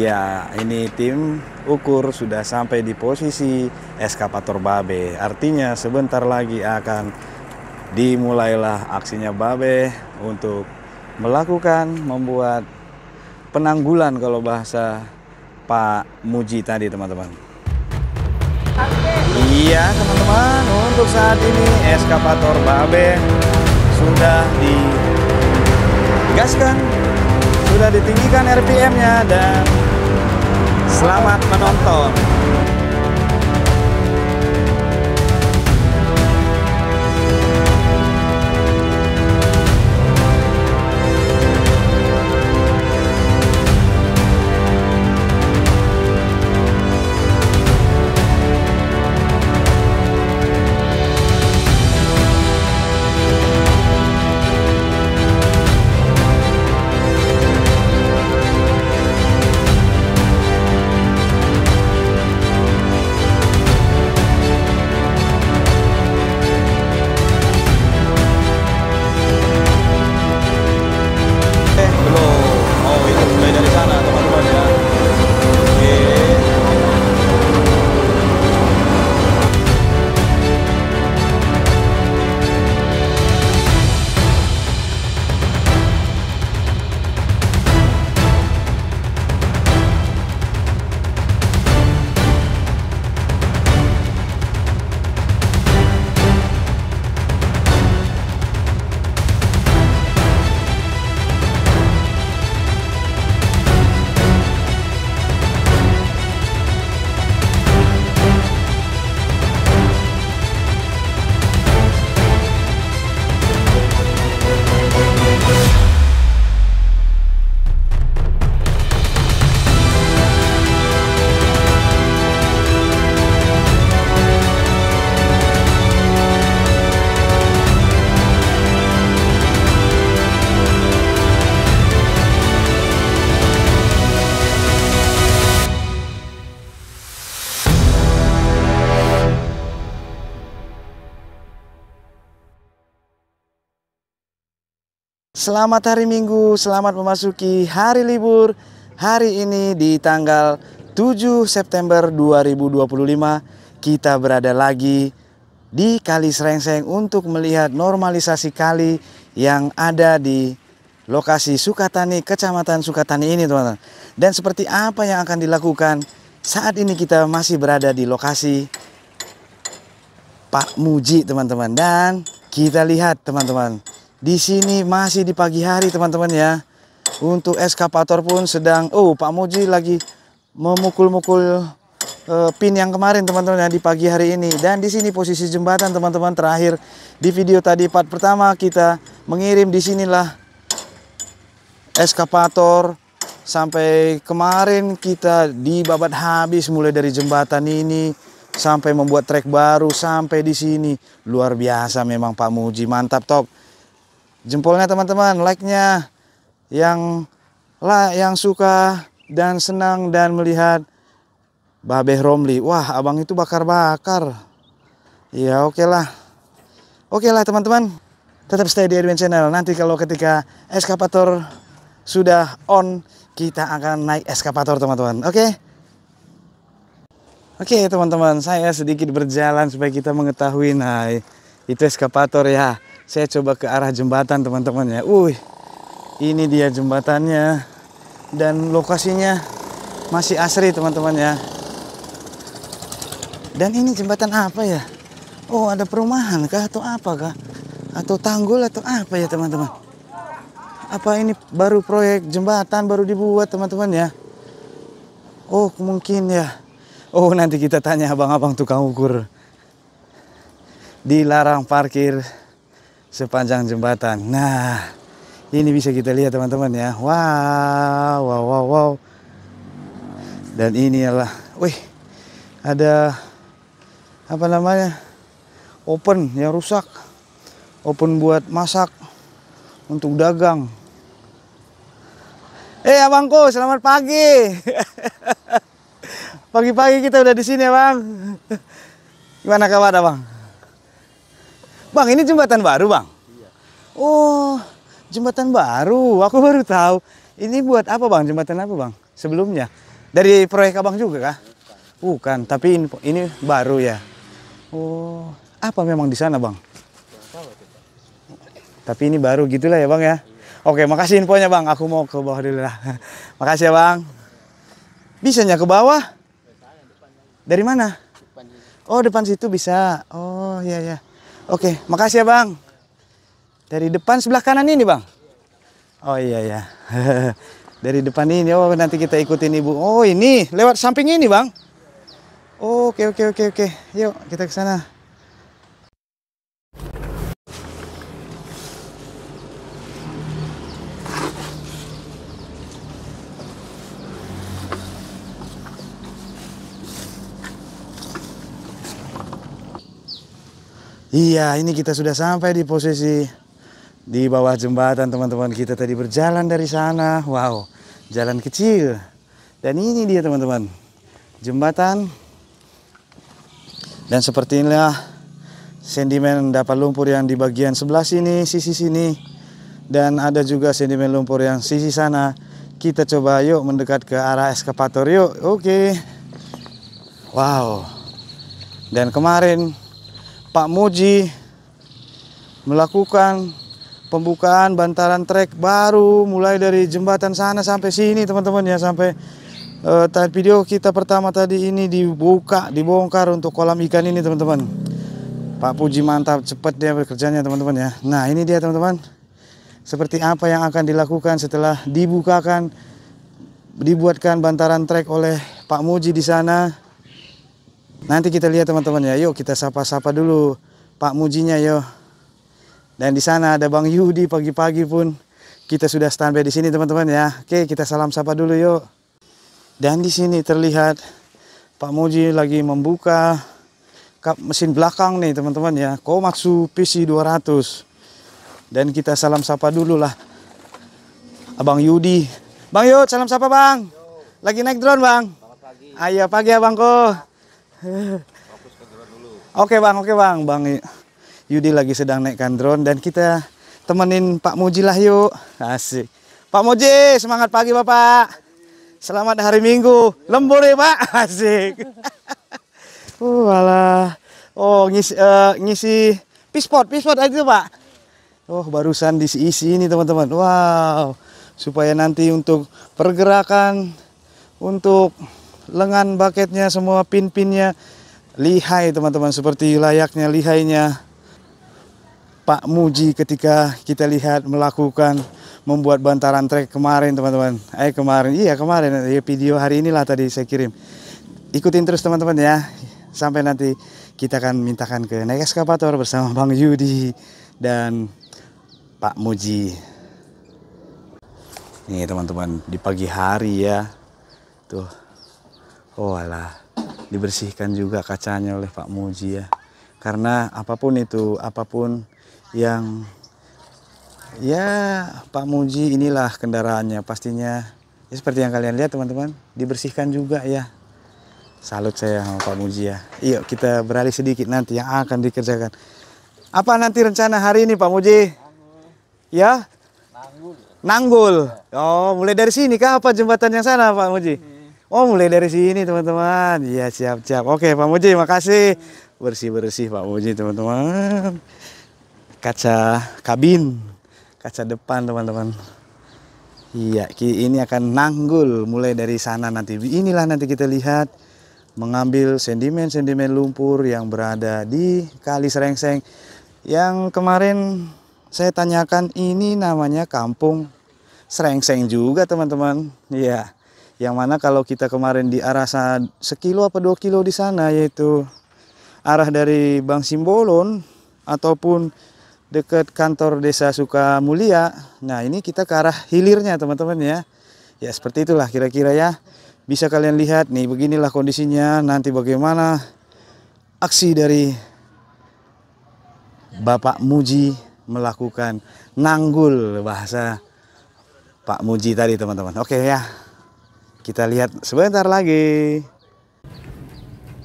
Ya, ini tim ukur sudah sampai di posisi eskavator Babe. Artinya sebentar lagi akan dimulailah aksinya Babe untuk membuat penanggulan kalau bahasa Pak Muji tadi, teman-teman. Iya, teman-teman, untuk saat ini eskavator Babe sudah digaskan, sudah ditinggikan RPM-nya, dan selamat menonton. Selamat hari Minggu, selamat memasuki hari libur. Hari ini di tanggal 7 September 2025 kita berada lagi di Kali Srengseng untuk melihat normalisasi kali yang ada di lokasi Sukatani, Kecamatan Sukatani ini, teman-teman. Dan seperti apa yang akan dilakukan saat ini, kita masih berada di lokasi Pak Muji, teman-teman. Dan kita lihat, teman-teman, di sini masih di pagi hari, teman-teman ya. Untuk eskavator pun sedang, Pak Muji lagi memukul-mukul pin yang kemarin, teman-teman ya, di pagi hari ini. Dan di sini posisi jembatan, teman-teman, terakhir di video tadi part pertama kita mengirim, di sinilah eskavator. Sampai kemarin kita dibabat habis, mulai dari jembatan ini sampai membuat trek baru sampai di sini. Luar biasa memang Pak Muji, mantap top. Jempolnya, teman-teman, like-nya yang suka dan senang dan melihat Babe Romli. Wah, abang itu bakar-bakar. Ya, oke lah, teman-teman, tetap stay di Edwin Channel. Nanti kalau ketika eskavator sudah on, kita akan naik eskavator, teman-teman. Oke, teman-teman, saya sedikit berjalan supaya kita mengetahui. Nah, itu eskavator ya. Saya coba ke arah jembatan, teman-teman ya. Ini dia jembatannya. Dan lokasinya masih asri, teman-teman ya. Dan ini jembatan apa ya? Ada perumahan kah atau apa kah? Atau tanggul atau apa ya, teman-teman? Apa ini baru proyek jembatan baru dibuat, teman-teman ya? Mungkin ya. Nanti kita tanya abang-abang tukang ukur. Dilarang parkir sepanjang jembatan. Nah, ini bisa kita lihat, teman-teman ya. Wow. Dan ini adalah, ada apa namanya? Open yang rusak. Open buat masak untuk dagang. Abangku, selamat pagi. Pagi-pagi kita udah di sini ya, Bang. Gimana kabar, Bang? Bang, ini jembatan baru, Bang? Iya. Jembatan baru. Aku baru tahu. Ini buat apa, Bang? Jembatan apa, Bang? Sebelumnya? Dari proyek abang juga kah? Bukan, tapi ini baru ya. Oh, apa memang di sana bang? Tapi ini baru gitulah ya bang ya. Oke, makasih infonya bang. Aku mau ke bawah dulu lah. Makasih ya bang. Bisanya ke bawah? Dari mana? Oh, depan situ bisa. Oh, iya ya. Oke, makasih ya bang. Dari depan sebelah kanan ini bang. Oh iya ya. Dari depan ini. Oh, nanti kita ikutin ibu. Oh, ini lewat samping ini bang. Oke. Yuk kita ke sana. Iya, ini kita sudah sampai di posisi di bawah jembatan teman-teman. Kita tadi berjalan dari sana. Wow, jalan kecil. Dan ini dia teman-teman, jembatan. Dan seperti inilah sedimen endapan lumpur yang di bagian sebelah sini, sisi sini. Dan ada juga sedimen lumpur yang sisi sana. Kita coba yuk mendekat ke arah eskavator yuk. Oke. Wow. Dan kemarin Pak Muji melakukan pembukaan bantaran trek baru mulai dari jembatan sana sampai sini teman-teman ya, sampai video kita pertama tadi ini dibongkar untuk kolam ikan ini teman-teman. Pak Puji mantap, cepat dia bekerjanya teman-teman ya. Nah ini dia teman-teman, seperti apa yang akan dilakukan setelah dibuatkan bantaran trek oleh Pak Muji di sana. Nanti kita lihat teman-teman ya. Yuk kita sapa-sapa dulu Pak Mujinya yuk. Dan di sana ada Bang Yudi, pagi-pagi pun kita sudah standby di sini teman-teman ya. Oke, kita salam sapa dulu yuk. Dan di sini terlihat Pak Muji lagi membuka kap mesin belakang nih teman-teman ya, Komatsu PC 200. Dan kita salam sapa dulu lah Abang Yudi. Bang Yud, salam sapa Bang. Lagi naik drone Bang. Ayo pagi ya Bangko. Fokus ke drone dulu. Oke bang, Bang Yudi lagi sedang naikkan drone dan kita temenin Pak Muji lah yuk. Asik. Pak Muji, semangat pagi Bapak. Selamat hari Minggu. Lembur ya Pak. Asik. Walah. Oh ngisi pispot itu Pak. Oh barusan diisi ini teman-teman. Wow. Supaya nanti untuk pergerakan, untuk lengan baketnya, semua pin-pinnya lihai teman-teman, seperti layaknya lihainya Pak Muji ketika kita lihat membuat bantaran trek kemarin teman-teman. Kemarin video hari inilah tadi saya kirim. Ikutin terus teman-teman ya, sampai nanti kita akan mintakan ke naik eskavator bersama Bang Yudi dan Pak Muji. Nih teman-teman, di pagi hari ya tuh. Oh alah, dibersihkan juga kacanya oleh Pak Muji ya. Karena apapun yang ya Pak Muji inilah kendaraannya pastinya. Ya, seperti yang kalian lihat teman-teman, dibersihkan juga ya. Salut saya sama Pak Muji ya. Yuk kita beralih sedikit nanti yang akan dikerjakan. Apa nanti rencana hari ini Pak Muji? Ya? Nanggul. Oh mulai dari sini kah apa jembatan yang sana Pak Muji? Oh mulai dari sini teman-teman. Iya siap. Oke Pak Muji makasih. Bersih Pak Muji teman-teman. Kaca kabin, kaca depan teman-teman. Iya ini akan nanggul mulai dari sana nanti. Inilah nanti kita lihat mengambil sedimen lumpur yang berada di Kali Srengseng. Yang kemarin saya tanyakan ini namanya Kampung Srengseng juga teman-teman. Iya. Yang mana kalau kita kemarin di arah sekilo apa 2 kilo di sana, yaitu arah dari Bang Simbolon ataupun dekat kantor desa Sukamulia. Nah ini kita ke arah hilirnya teman-teman ya. Ya seperti itulah kira-kira ya. Bisa kalian lihat nih, beginilah kondisinya. Nanti bagaimana aksi dari Bapak Muji melakukan nanggul, bahasa Pak Muji tadi teman-teman. Oke ya. Kita lihat sebentar lagi.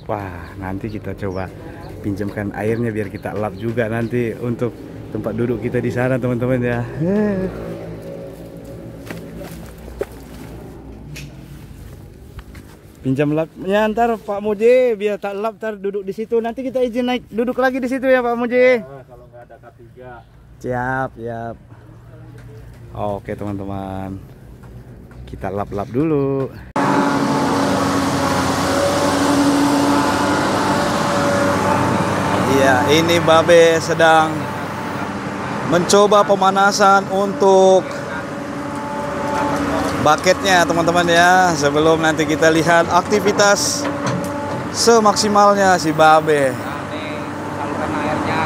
Wah, nanti kita coba pinjamkan airnya biar kita lap juga nanti untuk tempat duduk kita di sana, teman-teman ya. Pinjam lapnya ntar Pak Muji, biar tak lap ntar duduk di situ. Nanti kita izin naik duduk lagi di situ ya Pak Muji. Kalau nggak ada K3. Siap, siap. Oke teman-teman, kita lap-lap dulu. Iya, ini Babe sedang mencoba pemanasan untuk bucketnya teman-teman ya. Sebelum nanti kita lihat aktivitas semaksimalnya si Babe. Saluran airnya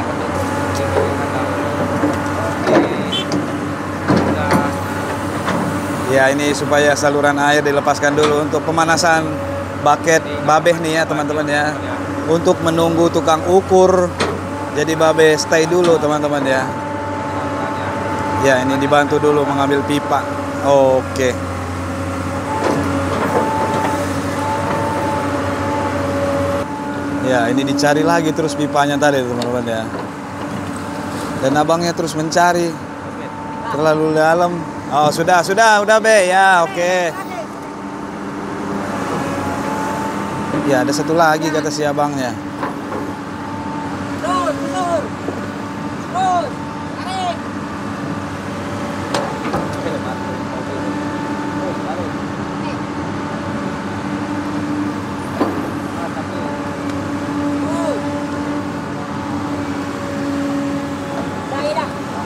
Ya, ini supaya saluran air dilepaskan dulu untuk pemanasan bucket Babe nih ya teman-teman ya. Untuk menunggu tukang ukur. Jadi Babe stay dulu teman-teman ya. Ya, ini dibantu dulu mengambil pipa. Oke. Ya, ini dicari lagi terus pipanya tadi teman-teman ya. Dan abangnya terus mencari. Terlalu dalam. Oh, sudah Be. Ya, oke. Ya, ada satu lagi kata si abangnya. Terus, tarik.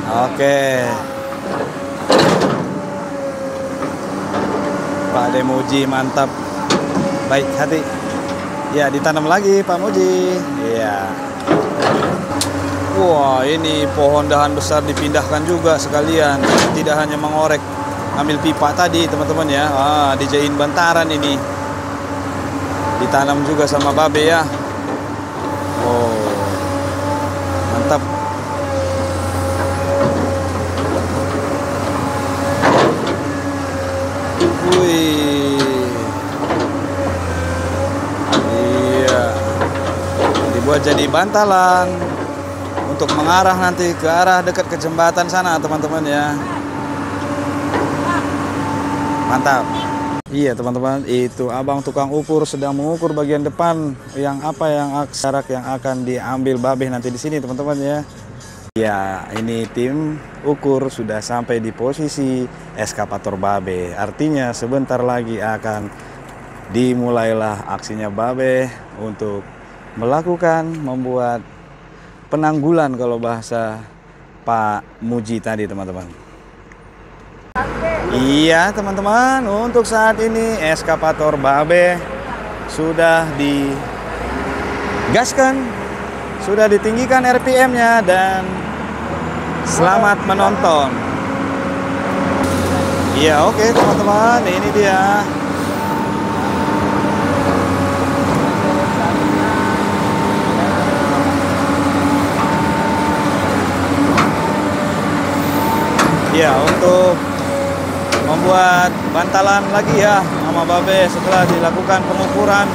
Oke. Pak Demuji mantap. Baik hati. Ya, ditanam lagi Pak Muji. Iya. Wah, ini pohon dahan besar dipindahkan juga sekalian. Tidak hanya mengorek ambil pipa tadi teman-teman ya. Dijadiin bantaran ini. Ditanam juga sama Babe ya. Oh. Mantap. Wih. Iya. Dibuat jadi bantalan untuk mengarah nanti ke arah dekat ke jembatan sana teman-teman ya. Mantap. Iya teman-teman, itu abang tukang ukur sedang mengukur bagian depan yang jarak yang akan diambil Babe nanti di sini teman-teman ya. Ya, ini tim ukur sudah sampai di posisi eskavator Babe. Artinya sebentar lagi akan dimulailah aksinya Babe untuk membuat penanggulan kalau bahasa Pak Muji tadi teman-teman. Iya teman-teman, untuk saat ini eskavator Babe sudah digaskan, sudah ditinggikan RPM-nya dan selamat menonton. Iya, oke teman-teman, ini dia. Ya, untuk membuat bantalan lagi ya sama Babe setelah dilakukan pengukuran.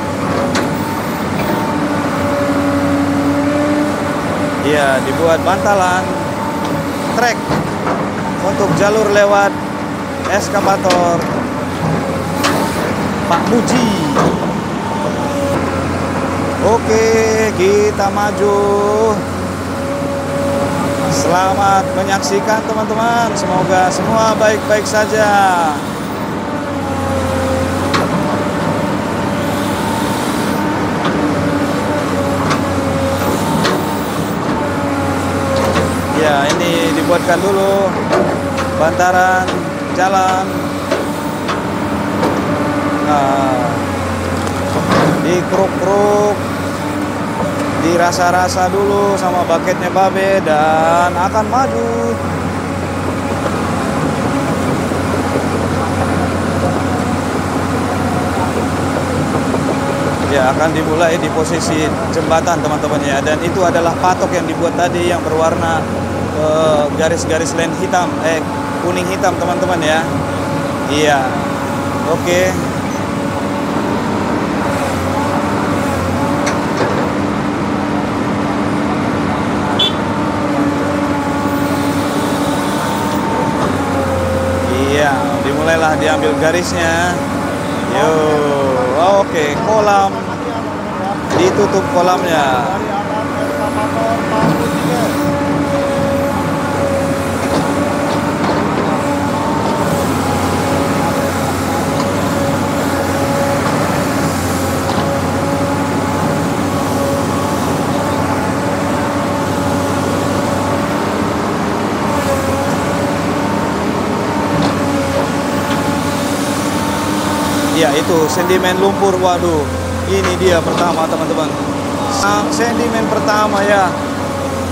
Ya, dibuat bantalan trek untuk jalur lewat eskavator Pak Muji. Oke, kita maju. Selamat menyaksikan teman-teman. Semoga semua baik-baik saja. Ya, ini dibuatkan dulu bantaran jalan. Nah, dikeruk-keruk, dirasa-rasa dulu sama bucketnya Babe dan akan maju. Ya, akan dimulai di posisi jembatan teman-teman ya. Dan itu adalah patok yang dibuat tadi yang berwarna garis-garis line hitam, kuning hitam teman-teman ya. Iya, oke. Iya, dimulailah diambil garisnya. Yo, oke. Oke, kolam ditutup kolamnya. Ya, itu sedimen lumpur. Waduh, ini dia pertama teman-teman. Sedimen pertama ya.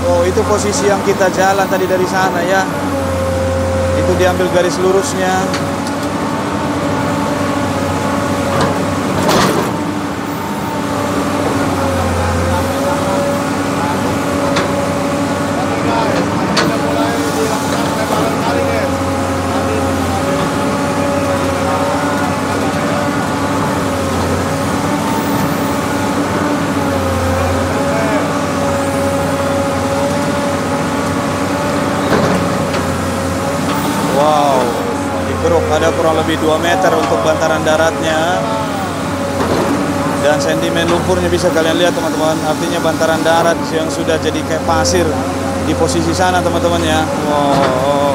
Oh, itu posisi yang kita jalan tadi dari sana ya. Itu diambil garis lurusnya. Wow, dikeruk ada kurang lebih 2 meter untuk bantaran daratnya. Dan sedimen lumpurnya bisa kalian lihat teman-teman. Artinya bantaran darat yang sudah jadi kayak pasir di posisi sana teman-teman ya. Wow.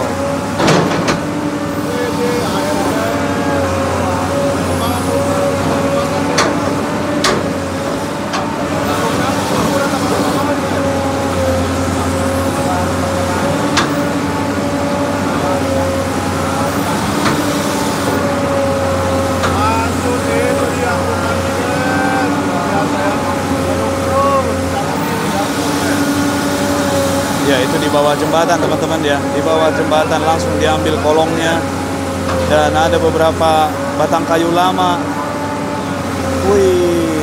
Ya, itu di bawah jembatan teman-teman ya. Di bawah jembatan langsung diambil kolongnya. Dan ada beberapa batang kayu lama. Wih.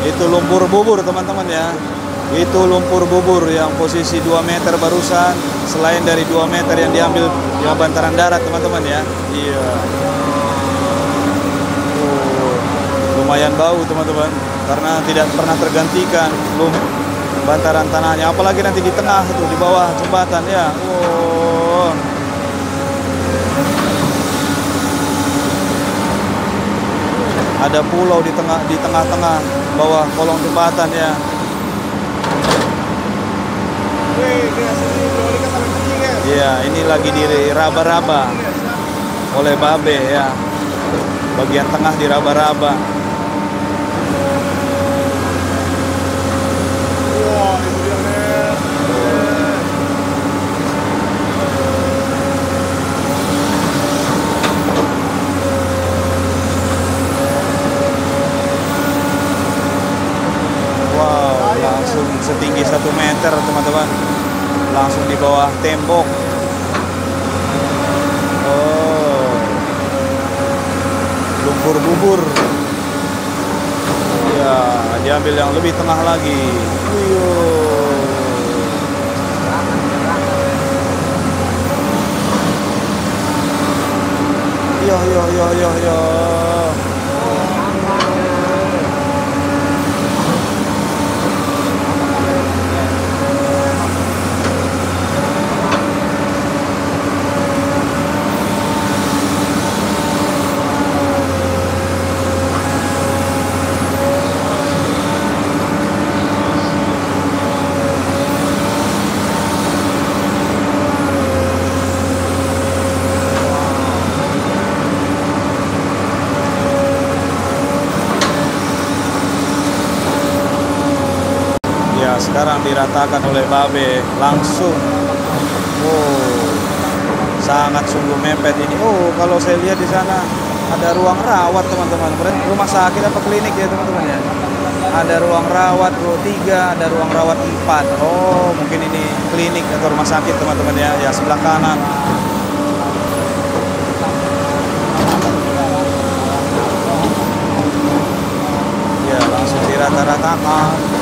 Itu lumpur bubur teman-teman ya. Itu lumpur bubur yang posisi 2 meter barusan. Selain dari 2 meter yang diambil di bantaran darat teman-teman ya. Iya. Lumayan bau teman-teman. Karena tidak pernah tergantikan bantaran tanahnya. Apalagi nanti di tengah itu di bawah jembatan ya. Oh. Ada pulau di tengah-tengah bawah kolong jembatan ya. Iya, ini lagi diraba-raba oleh Babe ya. Bagian tengah diraba-raba. Wah, itu dia men. Langsung setinggi 1 meter teman-teman, langsung di bawah tembok. Oh, lumpur bubur ya, diambil yang lebih tengah lagi. Yo. Sekarang diratakan oleh Babe langsung. Oh, sangat sungguh mepet ini. Oh, kalau saya lihat di sana ada ruang rawat teman-teman. Rumah sakit apa klinik ya teman-teman ya. Ada ruang rawat 3, ada ruang rawat 4. Oh, mungkin ini klinik atau rumah sakit teman-teman ya. Ya, sebelah kanan. Ya, langsung dirata-ratakan.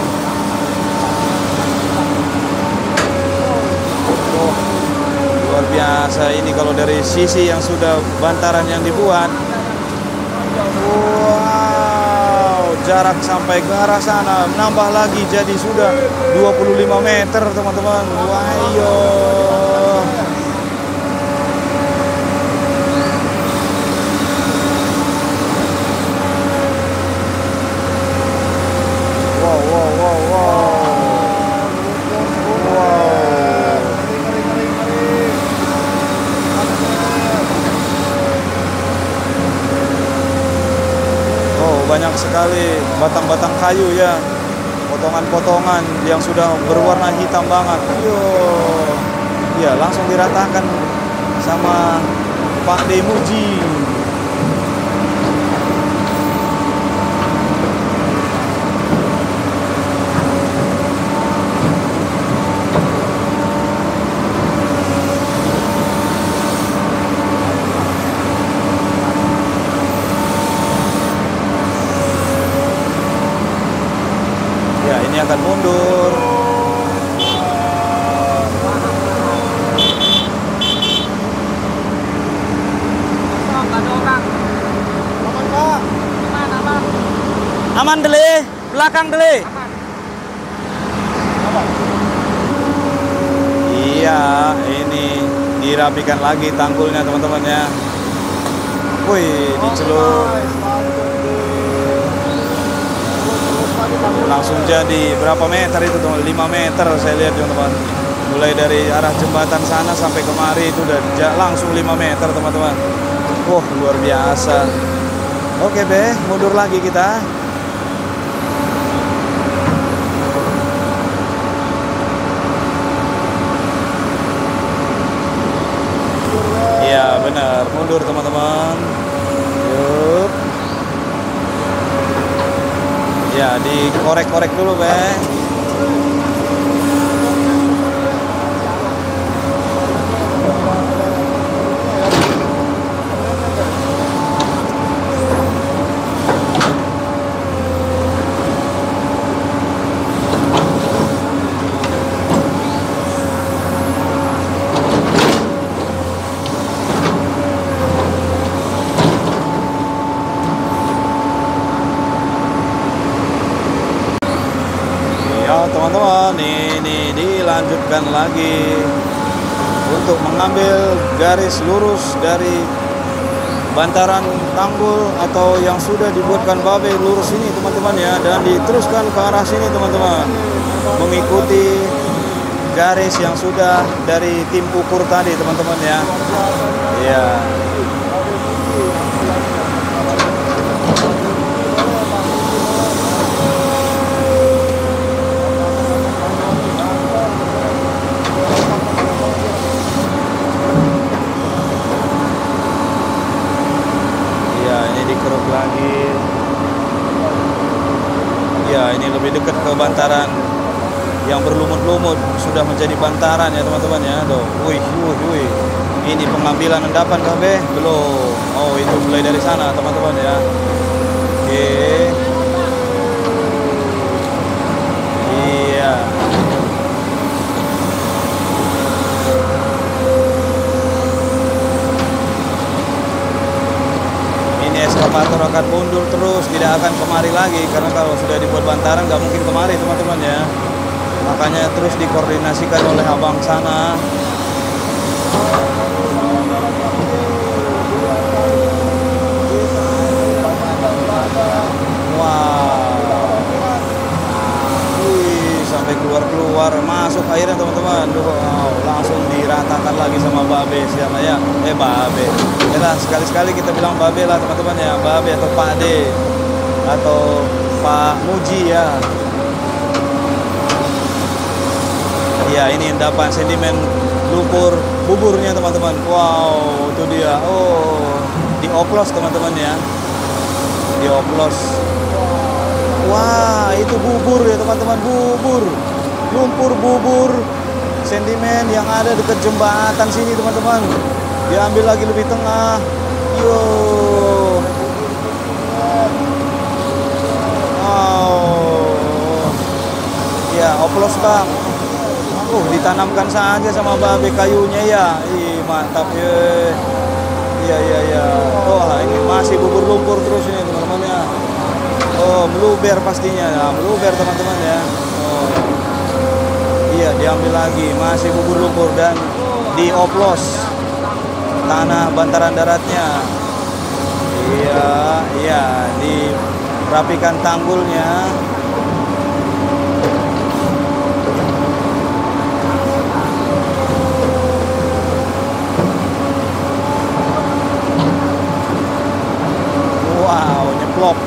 Luar biasa ini kalau kalau dari sisi yang sudah bantaran yang dibuat. Wow, jarak sampai ke arah sana nambah lagi jadi sudah 25 meter teman-teman. Wayo. Wow, wow, wow, wow. Banyak sekali batang-batang kayu ya, potongan-potongan yang sudah berwarna hitam banget. Yo, ya langsung diratakan sama Pak Demuji. Ini akan mundur. Aman dele, belakang dele. Iya, ini dirapikan lagi tanggulnya teman-teman ya. Wih, dicelup. Langsung jadi berapa meter itu teman? 5 meter saya lihat teman-teman. Mulai dari arah jembatan sana sampai kemari itu udah langsung 5 meter teman-teman. Wah, luar biasa. Oke Be, mundur lagi kita. Iya benar, mundur teman-teman. Yuk. Ya, dikorek-korek dulu, Be. Teman-teman, ini dilanjutkan lagi untuk mengambil garis lurus dari bantaran tanggul atau yang sudah dibuatkan Babe lurus ini teman-teman ya, dan diteruskan ke arah sini teman-teman, mengikuti garis yang sudah dari tim ukur tadi teman-teman ya. Ya. Dikeruk lagi. Ya, ini lebih dekat ke bantaran yang berlumut-lumut, sudah menjadi bantaran ya teman-teman ya. Tuh, wih. Ini pengambilan endapan Babe belum. Oh, itu mulai dari sana teman-teman ya. Oke. Iya. Eskavator akan mundur terus, tidak akan kemari lagi, karena kalau sudah dibuat bantaran nggak mungkin kemari teman-teman ya. Makanya terus dikoordinasikan oleh abang sana. Wow, wih, sampai keluar masuk airnya teman-teman. Wow, langsung diratakan lagi sama Babe siapa ya? Babe. Ya, sekali-sekali kita bilang Babe lah teman-teman ya, Babe atau Pak D atau Pak Muji ya. Ya, ini endapan sedimen lumpur buburnya teman-teman. Wow, itu dia. Oh, dioplos teman-teman ya, dioplos. Wah, itu bubur ya teman-teman, bubur, lumpur bubur sedimen yang ada dekat jembatan sini teman-teman. Diambil lagi lebih tengah. Yo. Wow. Ya, oplos Bang. Ditanamkan saja sama Babe kayunya ya. Ih, mantap ya. Iya iya iya. Wah, ini masih bubur lumpur terus ini teman-teman ya. Oh, meluber pastinya. Nah, meluber teman-teman ya. Oh. Iya, diambil lagi, masih bubur lumpur dan dioplos tanah bantaran daratnya. Iya, iya, dirapikan tanggulnya. Wow, nyeplok.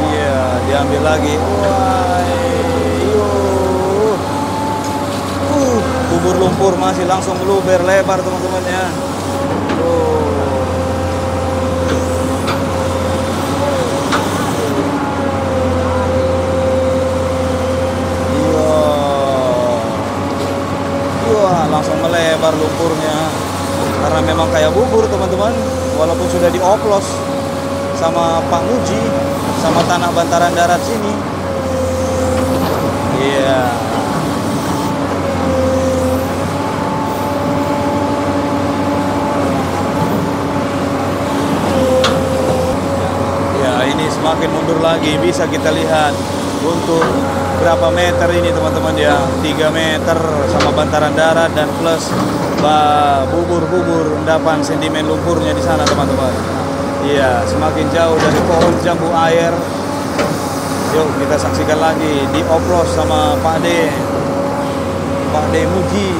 Iya, diambil lagi. Wah, bubur lumpur masih langsung meluber lebar teman-teman ya. Langsung melebar lumpurnya karena memang kayak bubur teman-teman, walaupun sudah dioplos sama Pak Muji sama tanah bantaran darat sini. Iya. Ya, ini semakin mundur lagi, bisa kita lihat untuk berapa meter ini teman-teman ya, 3 meter sama bantaran darat dan plus bubur-bubur endapan sedimen lumpurnya di sana teman-teman. Iya, semakin jauh dari pohon jambu air. Yuk kita saksikan lagi dioplos sama Pak D Muji.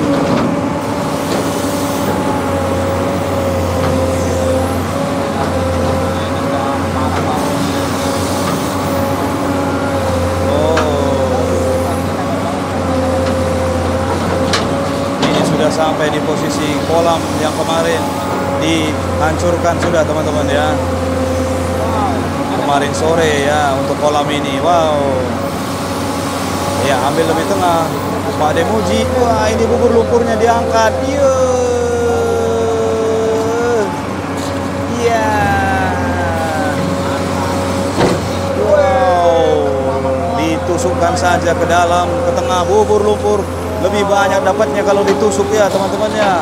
Sampai di posisi kolam yang kemarin dihancurkan sudah teman-teman ya, kemarin sore ya untuk kolam ini. Wow ya, ambil lebih tengah Pak Demuji. Wah, ini bubur lumpurnya diangkat. Iya, wow, ditusukkan saja ke dalam, ke tengah bubur lumpur. Lebih banyak dapatnya kalau ditusuk ya teman-teman ya.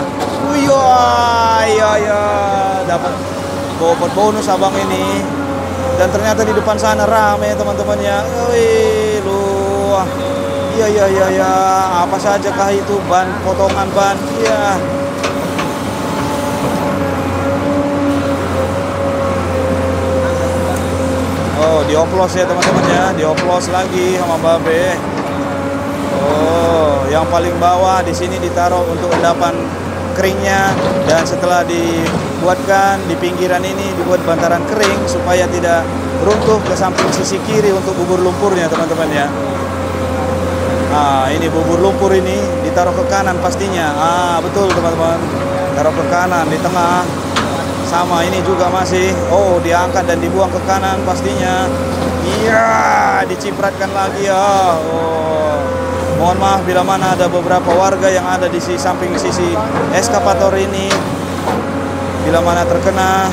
Iya, dapat bonus abang ini. Dan ternyata di depan sana ramai teman-teman ya. Luah. Iya. Apa saja kah itu, ban, potongan ban? Iya. Oh, dioplos ya teman-teman ya. Dioplos lagi sama Babe. Oh, yang paling bawah di sini ditaruh untuk endapan keringnya, dan setelah dibuatkan di pinggiran ini dibuat bantaran kering supaya tidak runtuh ke samping sisi kiri untuk bubur lumpurnya teman-teman ya. Nah, ini bubur lumpur ini ditaruh ke kanan pastinya. Betul teman-teman, taruh ke kanan di tengah. Sama ini juga masih. Oh, diangkat dan dibuang ke kanan pastinya. Iya, dicipratkan lagi ya. Oh. Mohon maaf bila mana ada beberapa warga yang ada di samping sisi eskavator ini, bila mana terkena,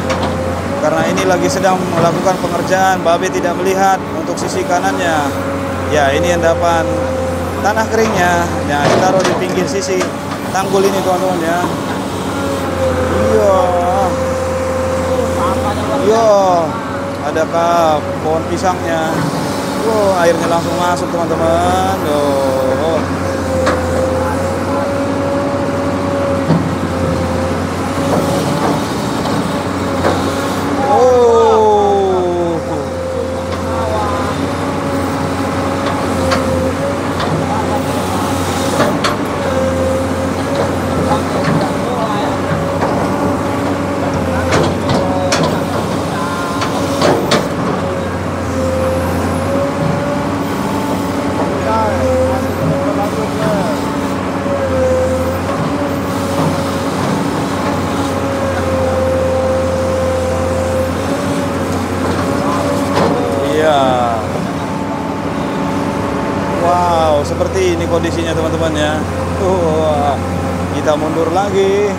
karena ini lagi sedang melakukan pengerjaan, Babe tidak melihat untuk sisi kanannya. Ya, ini endapan tanah keringnya. Nah, ditaruh di pinggir sisi tanggul ini teman-teman ya. Iya, adakah pohon pisangnya? Airnya langsung masuk teman-teman. Wow, seperti ini kondisinya teman-teman ya. Kita mundur lagi.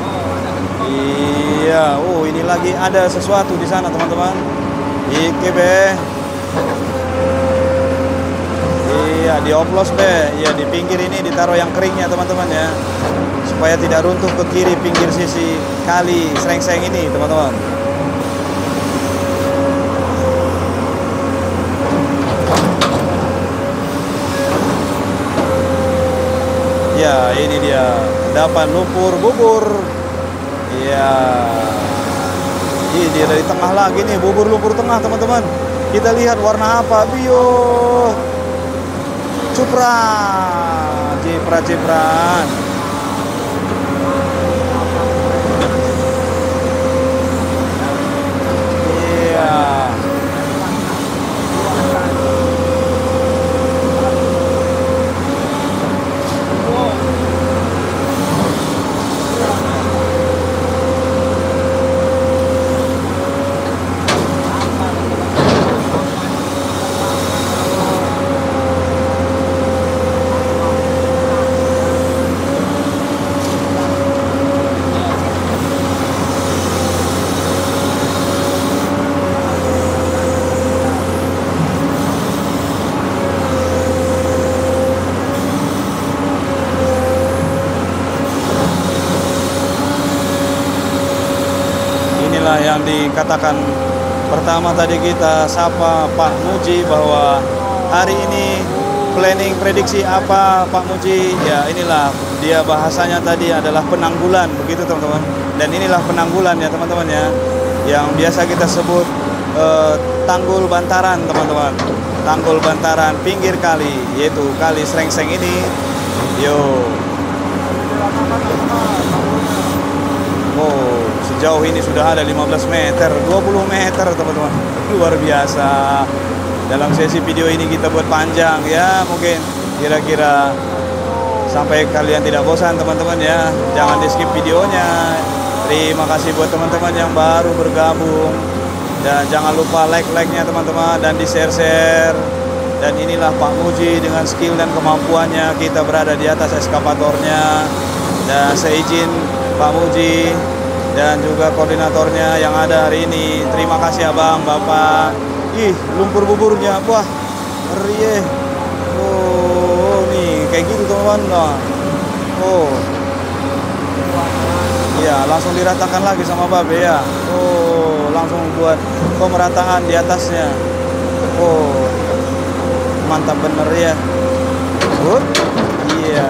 Iya, ini lagi ada sesuatu di sana teman-teman. Iki be. Iya, dioplos be. Iya, di pinggir ini ditaruh yang keringnya teman-teman ya, supaya tidak runtuh ke kiri pinggir sisi kali Srengseng ini teman-teman. Ya, ini dia dapat lumpur bubur. Iya, ini dia dari tengah lagi nih, bubur lumpur tengah teman-teman. Kita lihat warna apa, bio, cupra, ciprat. Iya. Yang dikatakan pertama tadi kita sapa Pak Muji bahwa hari ini planning prediksi apa Pak Muji, ya inilah dia bahasanya tadi adalah penanggulan begitu teman-teman, dan inilah penanggulan ya teman-teman ya, yang biasa kita sebut tanggul bantaran teman-teman, tanggul bantaran pinggir kali, yaitu kali Srengseng ini. Sejauh ini sudah ada 15 meter, 20 meter teman-teman. Luar biasa. Dalam sesi video ini kita buat panjang ya, mungkin kira-kira sampai kalian tidak bosan teman-teman ya. Jangan di skip videonya. Terima kasih buat teman-teman yang baru bergabung. Dan jangan lupa like-nya teman-teman, dan di share-share. Dan inilah Pak Muji dengan skill dan kemampuannya, kita berada di atas eskavatornya. Dan seizin Pak Muji dan juga koordinatornya yang ada hari ini. Terima kasih abang, bapak. Ih, lumpur buburnya, wah, ngeri ya. Nih kayak gitu teman-teman. Iya, langsung diratakan lagi sama babe ya. Langsung buat pemerataan di atasnya. Mantap bener ya. Iya.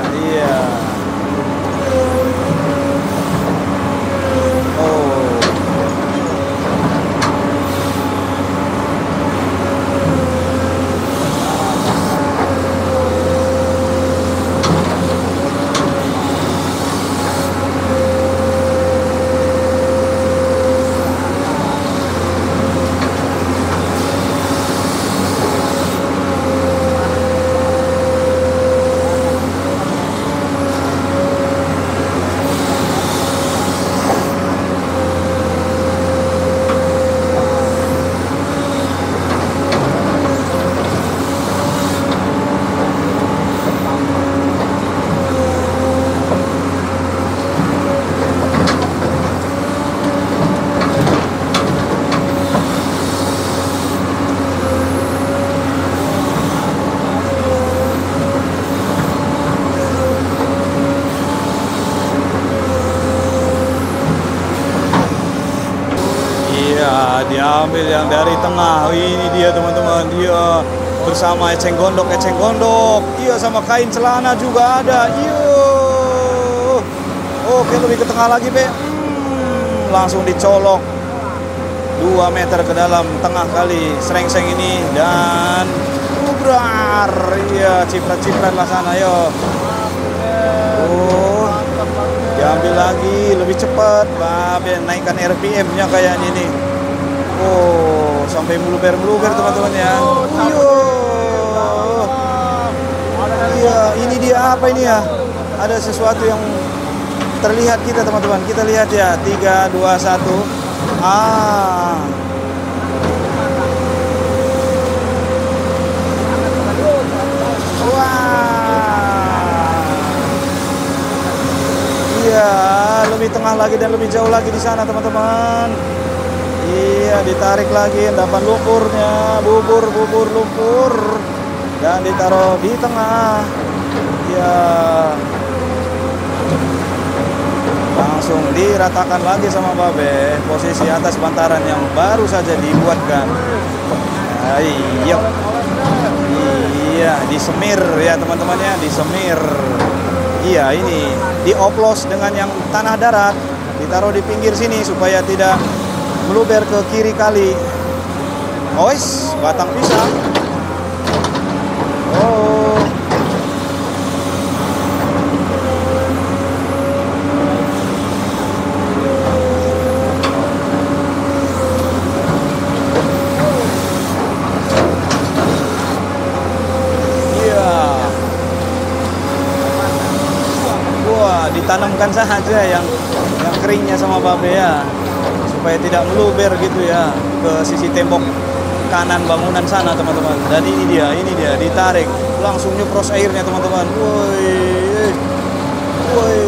Diambil yang dari tengah. Ini dia teman-teman, dia bersama eceng gondok. Iya, sama kain celana juga ada. Oke, lebih ke tengah lagi be. Langsung dicolok 2 meter ke dalam tengah kali Srengseng ini, dan ubrar. Iya, ciprat lah sana yo. Diambil lagi lebih cepat, babe, naikkan RPM-nya kayak ini. Sampai meluber teman-teman ya. Iya, ini dia apa ini ya? Ada sesuatu yang terlihat kita teman-teman. Kita lihat ya, 3, 2, 1. Wah. Iya, lebih tengah lagi dan lebih jauh lagi di sana teman-teman. Iya, ditarik lagi endapan lumpurnya, bubur lumpur dan ditaruh di tengah. Iya, langsung diratakan lagi sama Babe posisi atas bantaran yang baru saja dibuatkan. Iya, iya, disemir ya teman-teman ya, disemir. Iya, ini dioplos dengan yang tanah darat, ditaruh di pinggir sini supaya tidak meluber ke kiri kali. Ois, batang pisang. Oh. Iya. Wah, ditanamkan saja yang keringnya sama Babe ya, supaya tidak meluber gitu ya ke sisi tembok kanan bangunan sana teman-teman. Dan ini dia ditarik, langsung nyepros airnya teman-teman. Woi, woi.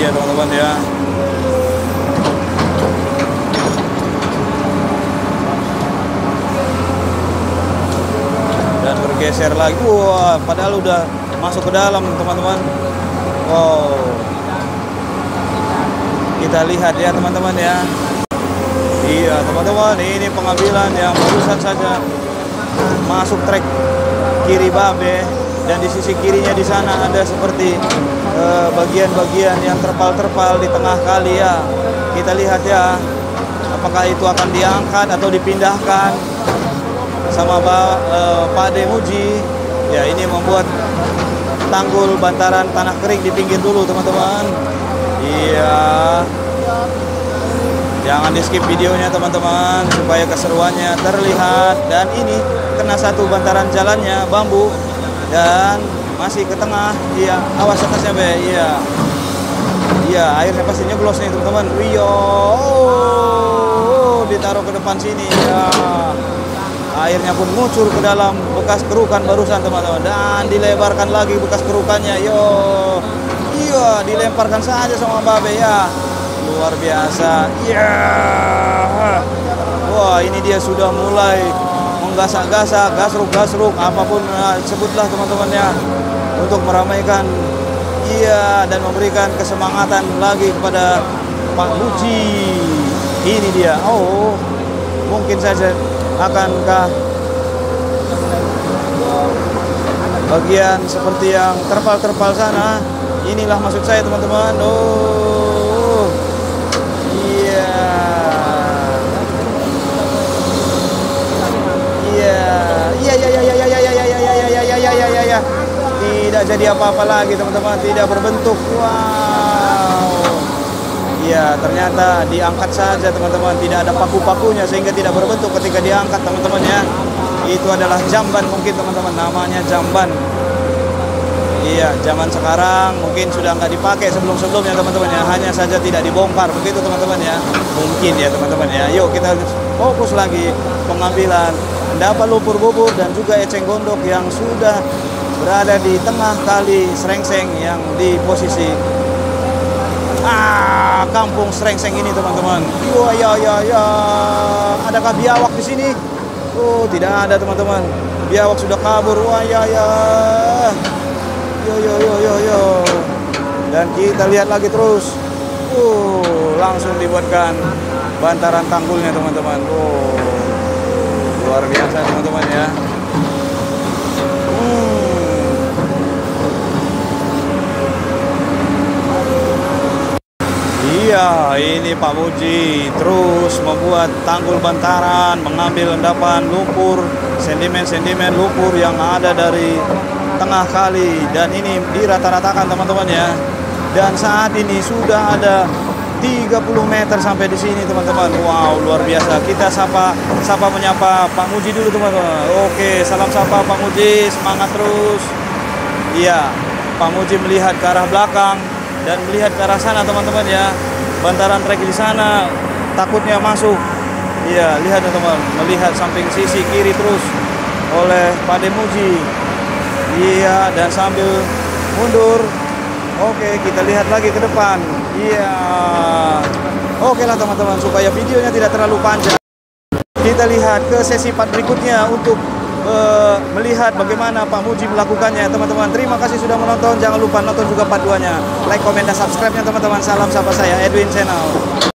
Teman-teman ya, dan bergeser lagi. Wah, padahal udah masuk ke dalam teman-teman. Wow, kita lihat ya teman-teman ya. Iya teman-teman, ini pengambilan yang barusan saja masuk trek kiri Babe, dan di sisi kirinya di sana ada seperti bagian-bagian yang terpal-terpal di tengah kali ya. Kita lihat ya, apakah itu akan diangkat atau dipindahkan sama Pak De Muji. Ya, ini membuat tanggul bantaran tanah kering di pinggir dulu teman-teman. Iya, jangan di skip videonya teman-teman supaya keseruannya terlihat. Dan ini kena satu bantaran jalannya bambu dan masih ke tengah. Iya, awas atasnya Be. Iya, iya, airnya pasti nyeblos nih teman-teman. Iya, oh, ditaruh ke depan sini ya. Airnya pun ngucur ke dalam bekas kerukan barusan teman-teman, dan dilebarkan lagi bekas kerukannya. Yo, iya, dilemparkan saja sama Babe ya. Luar biasa. Iya, wah, ini dia sudah mulai menggasak-gasak, gasruk-gasruk, apapun sebutlah teman-teman ya, untuk meramaikan, iya, dan memberikan kesemangatan lagi kepada Pak Muji. Ini dia. Oh, mungkin saja akankah bagian seperti yang terpal-terpal sana? Inilah maksud saya teman-teman. Oh, iya. Ya. Tidak jadi apa-apa lagi teman-teman, tidak berbentuk. Wow. Iya, ternyata diangkat saja teman-teman, tidak ada paku-pakunya sehingga tidak berbentuk ketika diangkat teman-teman ya. Itu adalah jamban mungkin teman-teman, namanya jamban. Iya, zaman sekarang mungkin sudah nggak dipakai sebelum-sebelumnya teman-teman ya, hanya saja tidak dibongkar begitu teman-teman ya. Mungkin ya teman-teman ya. Yuk kita fokus lagi pengambilan endapan lumpur bubur dan juga eceng gondok yang sudah berada di tengah kali Srengseng yang di posisi kampung Srengseng ini teman-teman. Ya. Adakah biawak di sini? Oh, tidak ada teman-teman. Biawak sudah kabur. Wah, ya. Yo. Dan kita lihat lagi terus. Langsung dibuatkan bantaran tanggulnya teman-teman. Luar biasa teman-teman ya. Iya, ini Pak Muji terus membuat tanggul bantaran, mengambil endapan lumpur, sedimen-sedimen lumpur yang ada dari tengah kali, dan ini dirata-ratakan teman-teman ya. Dan saat ini sudah ada 30 meter sampai di sini teman-teman. Wow, luar biasa. Kita sapa menyapa Pak Muji dulu teman-teman. Oke, salam sapa Pak Muji, semangat terus. Iya, Pak Muji melihat ke arah belakang dan melihat ke arah sana teman-teman ya. Bantaran trek di sana, takutnya masuk. Iya, lihat teman-teman, melihat samping sisi kiri terus oleh Pak Muji. Iya, dan sambil mundur. Oke, kita lihat lagi ke depan. Iya. Oke lah teman-teman, supaya videonya tidak terlalu panjang, kita lihat ke sesi part berikutnya untuk melihat bagaimana Pak Muji melakukannya teman-teman. Terima kasih sudah menonton. Jangan lupa nonton juga part 2-nya. Like, komen, dan subscribe-nya teman-teman. Salam sapa saya Edwin Channel.